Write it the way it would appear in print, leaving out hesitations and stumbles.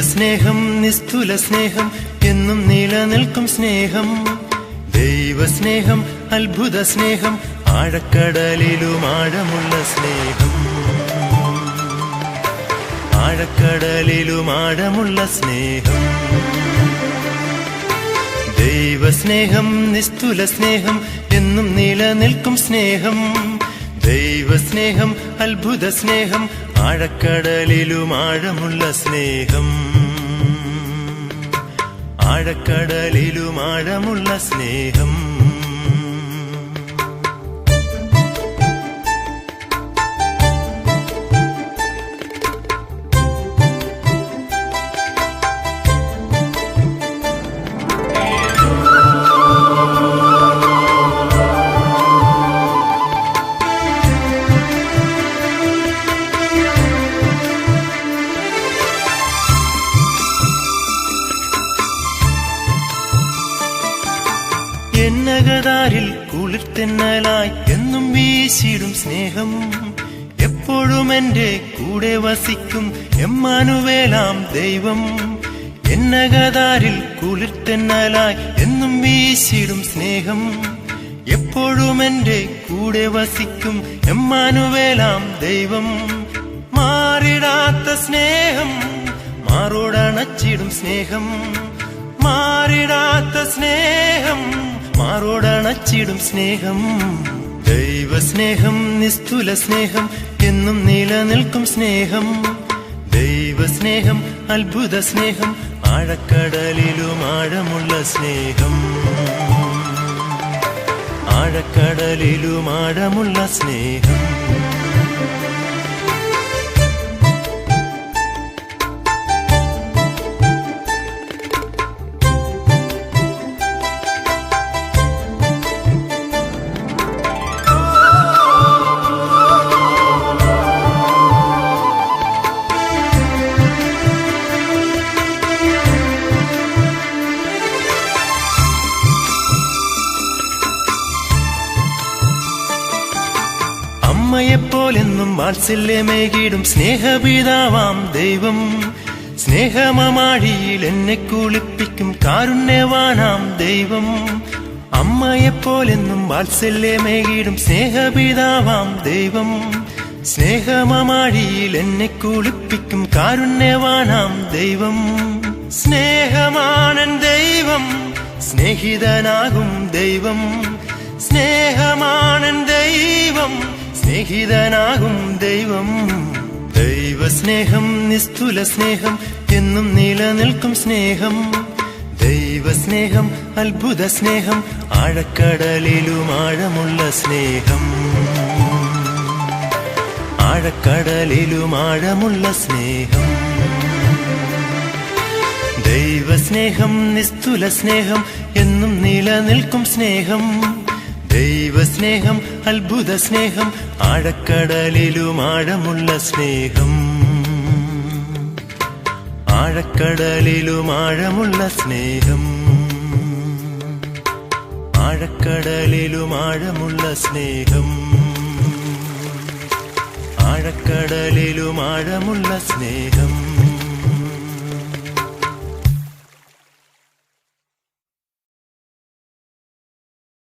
ദൈവസ്നേഹം നിസ്തുല സ്നേഹം എന്നും നിലനിൽക്കും സ്നേഹം. ദൈവസ്നേഹം അത്ഭുത സ്നേഹം ആഴക്കടലിലും ആഴമുള്ള സ്നേഹം. ആഴക്കടലിലും ആഴമുള്ള സ്നേഹം. ദൈവസ്നേഹം നിസ്തുല സ്നേഹം എന്നും നിലനിൽക്കും സ്നേഹം. ദൈവസ്നേഹം അത്ഭുത സ്നേഹം ആഴക്കടലിലും ആഴമുള്ള സ്നേഹം. ആഴക്കടലിലും ആഴമുള്ള സ്നേഹം. എന്നകതാരിൽ കുളിർത്തെന്നലായി എന്നും വീശിടും സ്നേഹം. എപ്പോഴും എന്റെ കൂടെ വസിക്കും എമ്മാനുവേലാം ദൈവം. എന്നകതാരിൽ കുളിർത്തെന്നലായി എന്നും വീശിടും സ്നേഹം. എപ്പോഴും എന്റെ കൂടെ വസിക്കും എമ്മാനുവേലാം ദൈവം. മാറിടാത്ത സ്നേഹം മാറോടണച്ചിടും സ്നേഹം. മാറിടാത്ത സ്നേഹം മാറോടണച്ചിടും സ്നേഹം. ദൈവസ്നേഹം നിസ്തുല സ്നേഹം എന്നും നിലനിൽക്കും സ്നേഹം. ദൈവസ്നേഹം അത്ഭുത സ്നേഹം ആഴക്കടലിലും ആഴമുള്ള സ്നേഹം. ആഴക്കടലിലും ആഴമുള്ള സ്നേഹം. അമ്മയെപ്പോലെന്നും വാത്സല്യമേകിടും സ്നേഹപിതാവാം ദൈവം. സ്നേഹമമാഴിയിൽ എന്നെ കുളിപ്പിക്കും കാരുണ്യവാനാം ദൈവം. അമ്മയെപ്പോലെന്നും വാത്സല്യമേകിടും സ്നേഹപിതാവാം ദൈവം. സ്നേഹമമാഴിയിൽ എന്നെ കുളിപ്പിക്കും കാരുണ്യവാനാം ദൈവം. സ്നേഹമാനൻ ദൈവം സ്നേഹിതനാകും ദൈവം. സ്നേഹമാനൻ ദൈവം സ്നേഹിതനാകും ദൈവം. ദൈവസ്നേഹം നിസ്തുല സ്നേഹം എന്നും നിലനിൽക്കും സ്നേഹം. ദൈവസ്നേഹം അത്ഭുത സ്നേഹം ആഴക്കടലിലും ആഴമുള്ള സ്നേഹം. ആഴക്കടലിലും ആഴമുള്ള സ്നേഹം. ദൈവസ്നേഹം നിസ്തുല സ്നേഹം എന്നും നിലനിൽക്കും സ്നേഹം. ദൈവസ്നേഹം അത്ഭുത സ്നേഹം ആഴക്കടലിലും ആഴമുള്ള സ്നേഹം. ആഴക്കടലിലും ആഴമുള്ള സ്നേഹം. ആഴക്കടലിലും ആഴമുള്ള സ്നേഹം. ആഴക്കടലിലും ആഴമുള്ള സ്നേഹം.